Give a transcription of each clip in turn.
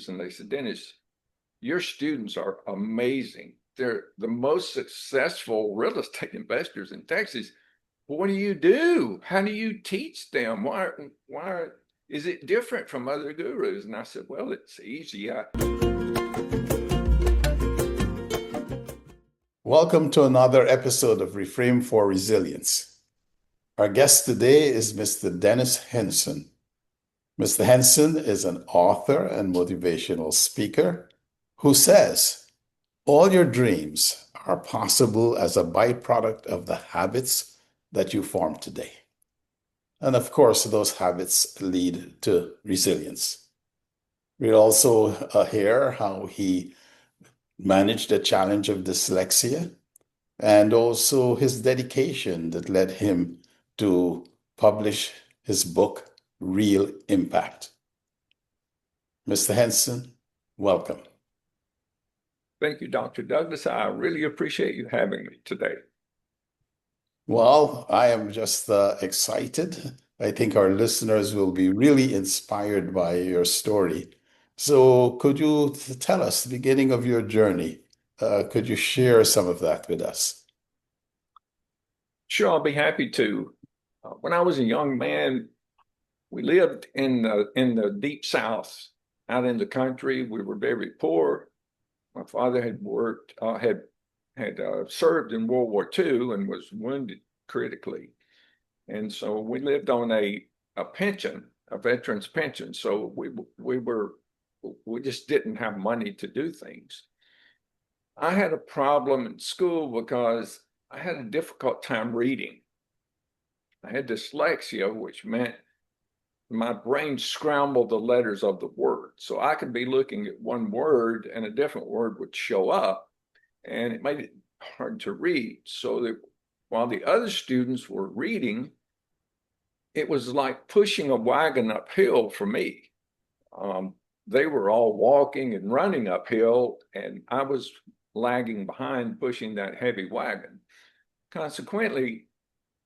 and they said, Dennis, your students are amazing. They're the most successful real estate investors in Texas. What do you do? How do you teach them? Why is it different from other gurus? And I said, well, it's easy. Welcome to another episode of Reframe for Resilience. Our guest today is Mr. Dennis Henson. Mr. Henson is an author and motivational speaker who says, all your dreams are possible as a byproduct of the habits that you form today. And of course, those habits lead to resilience. We'll also hear how he managed the challenge of dyslexia and also his dedication that led him to publish his book, Real Impact. Mr. Henson, welcome. Thank you, Dr. Douglas. I really appreciate you having me today. Well, I am just excited. I think our listeners will be really inspired by your story. So could you tell us the beginning of your journey? Could you share some of that with us? Sure, I'll be happy to. When I was a young man, we lived in the deep South, out in the country. We were very poor. My father had served in World War II and was wounded critically, and so we lived on a pension, a veteran's pension. So we just didn't have money to do things. I had a problem in school because I had a difficult time reading. I had dyslexia, which meant my brain scrambled the letters of the word. So I could be looking at one word and a different word would show up, and it made it hard to read. So that while the other students were reading, it was like pushing a wagon uphill for me. They were all walking and running uphill, and I was lagging behind, pushing that heavy wagon. Consequently,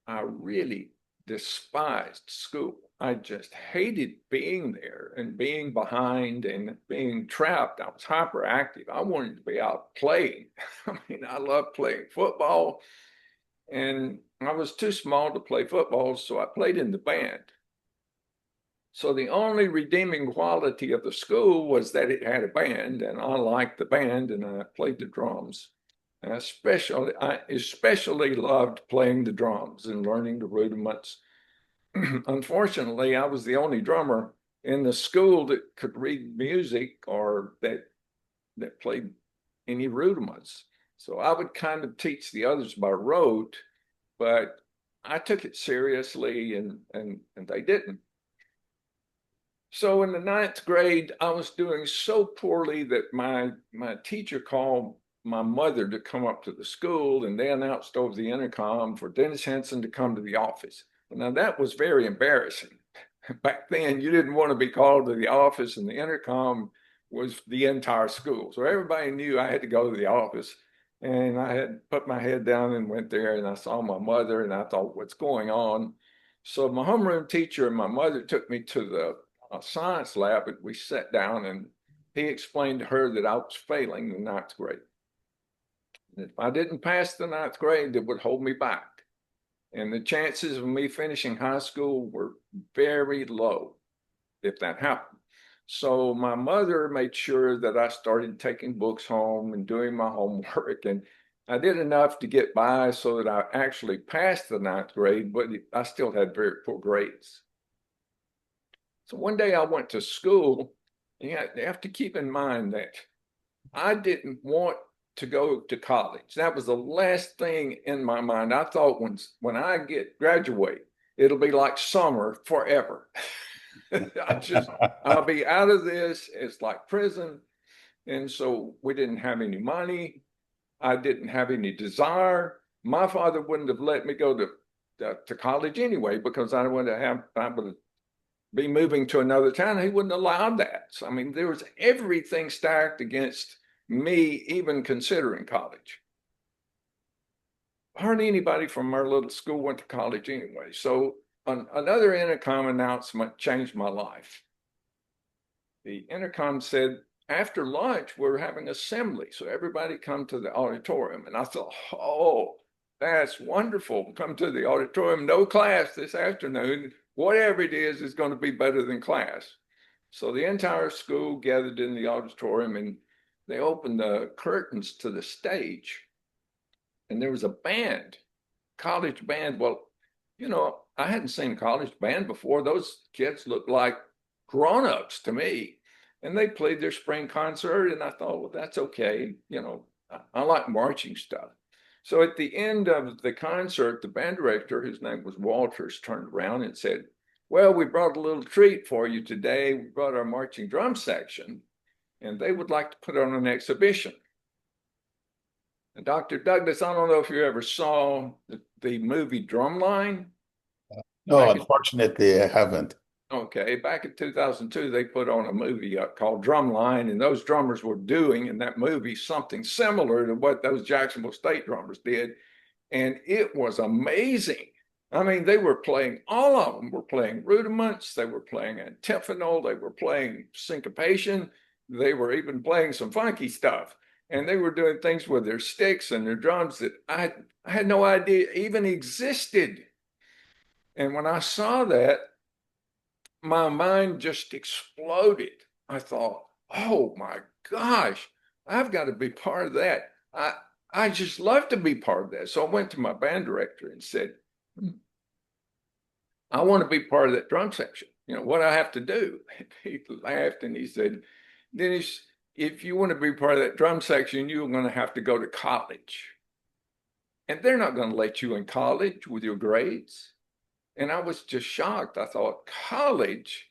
I really despised school. I just hated being there and being behind and being trapped. I was hyperactive. I wanted to be out playing. I mean, I loved playing football, and I was too small to play football, so I played in the band. So the only redeeming quality of the school was that it had a band, and I liked the band, and I played the drums. And I especially loved playing the drums and learning the rudiments. Unfortunately, I was the only drummer in the school that could read music or that played any rudiments. So I would kind of teach the others by rote, but I took it seriously and they didn't. So in the 9th grade, I was doing so poorly that my teacher called my mother to come up to the school, and they announced over the intercom for Dennis Henson to come to the office. Now that was very embarrassing. Back then, you didn't want to be called to the office, and the intercom was the entire school. So everybody knew I had to go to the office, and I had put my head down and went there, and I saw my mother, and I thought, what's going on? So my homeroom teacher and my mother took me to the science lab, and we sat down, and he explained to her that I was failing the 9th grade. And if I didn't pass the 9th grade, it would hold me back. And the chances of me finishing high school were very low if that happened. So my mother made sure that I started taking books home and doing my homework. And I did enough to get by so that I actually passed the 9th grade, but I still had very poor grades. So one day I went to school, and you have to keep in mind that I didn't want to go to college. That was the last thing in my mind. I thought when I graduate, it'll be like summer forever. I'll be out of this. It's like prison. And so we didn't have any money. I didn't have any desire. My father wouldn't have let me go to college anyway, because I would be moving to another town. He wouldn't allow that. So, I mean, there was everything stacked against me even considering college. Hardly anybody from our little school went to college anyway. So another intercom announcement changed my life. the intercom said, after lunch, we're having assembly. So everybody come to the auditorium. And I thought, oh, that's wonderful. Come to the auditorium, no class this afternoon. Whatever it is going to be better than class. So the entire school gathered in the auditorium and they opened the curtains to the stage. And there was a band, college band. Well, you know, I hadn't seen a college band before. Those kids looked like grown-ups to me. And they played their spring concert, and I thought, well, that's okay. You know, I like marching stuff. So at the end of the concert, the band director, whose name was Walters, turned around and said, well, we brought a little treat for you today. We brought our marching drum section, and they would like to put on an exhibition. And Dr. Douglas, I don't know if you ever saw the movie Drumline. No, unfortunately, I haven't. Okay, back in 2002, they put on a movie called Drumline, and those drummers were doing in that movie something similar to what those Jacksonville State drummers did. And it was amazing. I mean, they were playing, all of them were playing rudiments, they were playing antiphonal, they were playing syncopation, they were even playing some funky stuff. And they were doing things with their sticks and their drums that I had no idea even existed. And when I saw that, my mind just exploded. I thought, oh my gosh, I've got to be part of that. I just love to be part of that. So I went to my band director and said, I want to be part of that drum section. You know, what do I have to do? And he laughed and he said, Dennis, if you want to be part of that drum section, you're going to have to go to college. And they're not going to let you in college with your grades. And I was just shocked. I thought, college?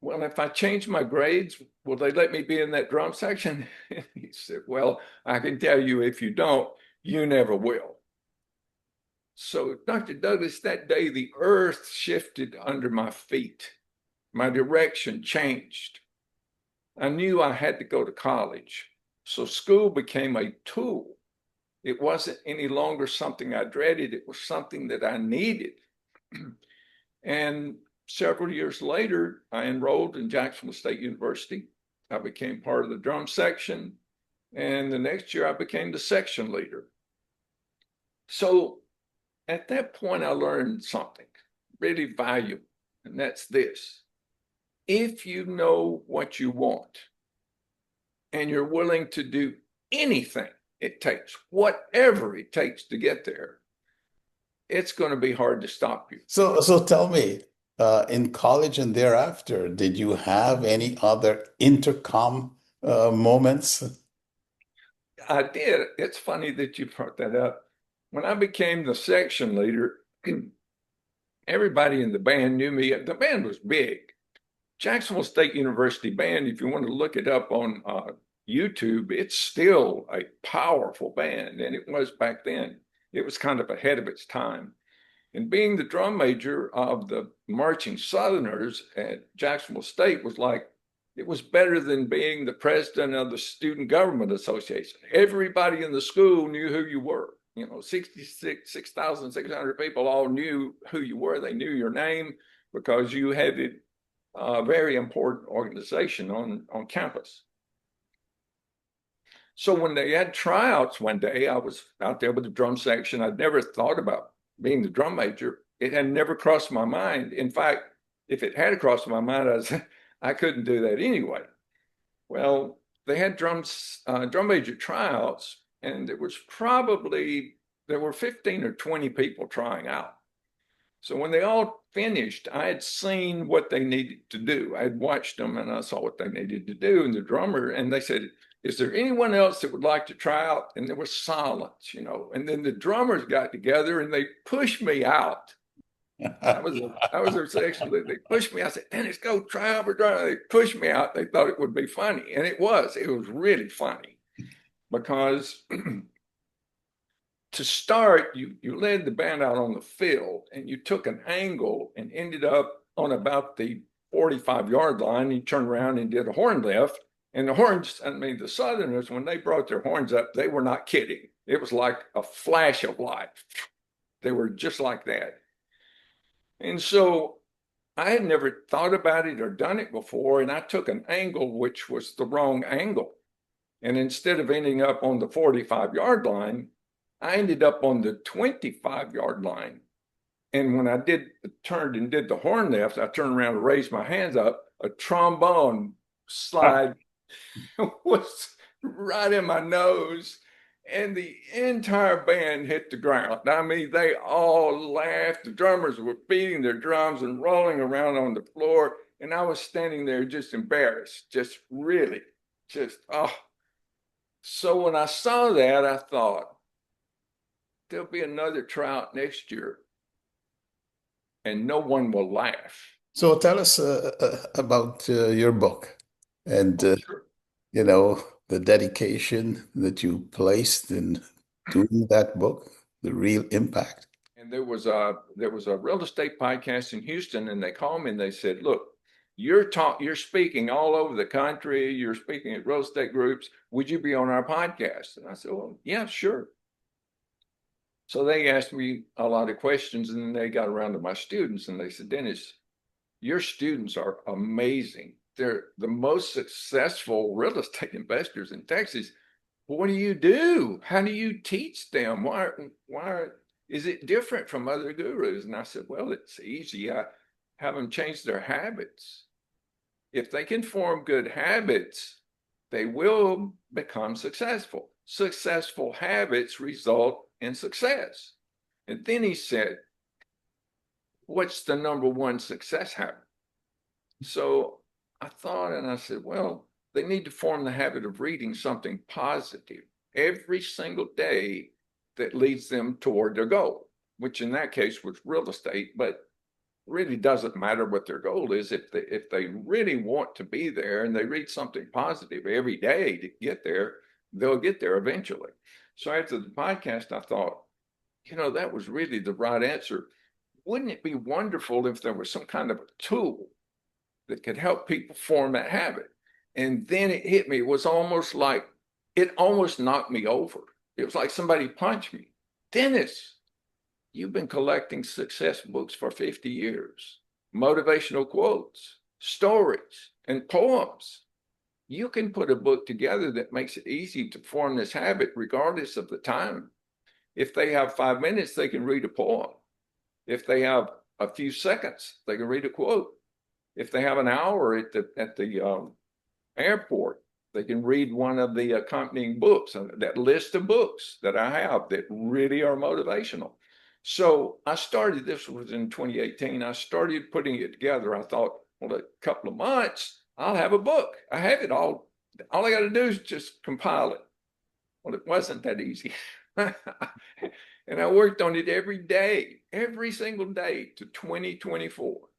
Well, if I change my grades, will they let me be in that drum section? He said, well, I can tell you if you don't, you never will. So, Dr. Douglas, that day the earth shifted under my feet. My direction changed. I knew I had to go to college. So school became a tool. It wasn't any longer something I dreaded. It was something that I needed. And several years later, I enrolled in Jacksonville State University. I became part of the drum section. And the next year, I became the section leader. So at that point, I learned something really valuable, and that's this. If you know what you want and you're willing to do anything it takes, whatever it takes to get there, it's going to be hard to stop you. So tell me, in college and thereafter, did you have any other intercom moments? I did. It's funny that you brought that up. When I became the section leader, everybody in the band knew me. The band was big. Jacksonville State University band, if you want to look it up on YouTube, it's still a powerful band, and it was back then. It was kind of ahead of its time. And being the drum major of the marching Southerners at Jacksonville State was like, it was better than being the president of the Student Government Association. Everybody in the school knew who you were. You know, 6,600 people all knew who you were. They knew your name because you headed a very important organization on campus. So when they had tryouts one day, I was out there with the drum section. I'd never thought about being the drum major. It had never crossed my mind. In fact, if it had crossed my mind, I couldn't do that anyway. Well, they had drum major tryouts, and there were 15 or 20 people trying out. So when they all finished, I had seen what they needed to do. I had watched them and I saw what they needed to do. And the drummer, and they said, is there anyone else that would like to try out? And there was silence, you know. And then the drummers got together and they pushed me out. I was their section leader. They pushed me. I said, Dennis, go try out for drummer. They pushed me out. They thought it would be funny. And it was. It was really funny because to start, you led the band out on the field and you took an angle and ended up on about the 45-yard line. You turned around and did a horn lift. And the horns, I mean, the Southerners, when they brought their horns up, they were not kidding. It was like a flash of light. They were just like that. And so I had never thought about it or done it before, and I took an angle which was the wrong angle. And instead of ending up on the 45-yard line, I ended up on the 25-yard line. And when I turned and did the horn lifts, I turned around and raised my hands up. A trombone slide was right in my nose, and the entire band hit the ground. I mean, they all laughed. The drummers were beating their drums and rolling around on the floor, and I was standing there just embarrassed, just really, just, oh. So when I saw that, I thought, there'll be another tryout next year, and no one will laugh. So tell us about your book and Oh, sure. you know, the dedication that you placed in doing that book, the real impact. And there was a real estate podcast in Houston, and they called me and they said, "Look, you're speaking all over the country. You're speaking at real estate groups. Would you be on our podcast?" And I said, "Well, yeah, sure." So they asked me a lot of questions, and then they got around to my students, and they said, "Dennis, your students are amazing. They're the most successful real estate investors in Texas. What do you do? How do you teach them? Why is it different from other gurus?" And I said, "Well, it's easy. I have them change their habits. If they can form good habits, they will become successful. Successful habits result in success." And then he said, "What's the number one success habit?" So I thought, and I said, well, they need to form the habit of reading something positive every single day that leads them toward their goal, which in that case was real estate, but really doesn't matter what their goal is. If they really want to be there and they read something positive every day to get there, they'll get there eventually. So after the podcast, I thought, that was really the right answer. Wouldn't it be wonderful if there was some kind of a tool that could help people form that habit? And then it hit me. It was almost like it almost knocked me over. It was like somebody punched me. "Dennis, you've been collecting success books for 50 years, motivational quotes, stories, and poems. You can put a book together that makes it easy to form this habit regardless of the time. If they have 5 minutes, they can read a poem. If they have a few seconds, they can read a quote. If they have an hour at the airport, they can read one of the accompanying books, that list of books that I have that really are motivational." So I started, this was in 2018, I started putting it together. I thought, well, a couple of months, I'll have a book. I have it all. All I got to do is just compile it. Well, it wasn't that easy. And I worked on it every day, every single day to 2024.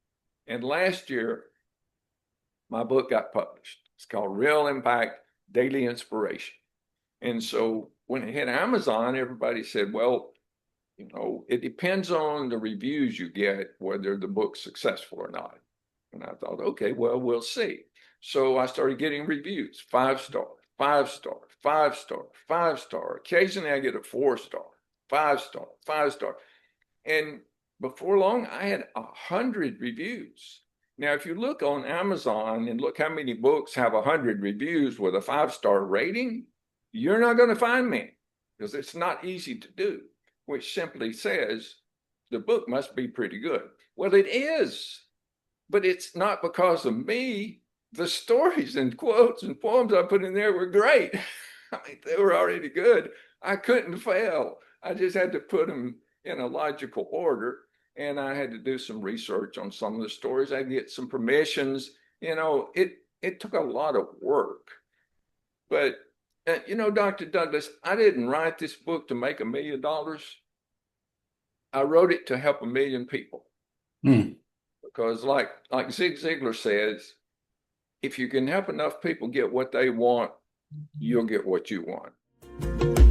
And last year, my book got published. It's called Real Impact Daily Inspiration. And so when it hit Amazon, everybody said, well, it depends on the reviews you get, whether the book's successful or not. And I thought, okay, well, we'll see. So I started getting reviews, 5-star, 5-star, 5-star, 5-star. Occasionally I get a 4-star, 5-star, 5-star. And before long, I had 100 reviews. Now, if you look on Amazon and look how many books have 100 reviews with a 5-star rating, you're not going to find many because it's not easy to do, which simply says the book must be pretty good. Well, it is, but it's not because of me. The stories and quotes and poems I put in there were great. I mean, they were already good. I couldn't fail. I just had to put them in a logical order. And I had to do some research on some of the stories. I had to get some permissions. It took a lot of work. But, Dr. Douglas, I didn't write this book to make $1 million. I wrote it to help 1 million people. Because like Zig Ziglar says, if you can help enough people get what they want, you'll get what you want.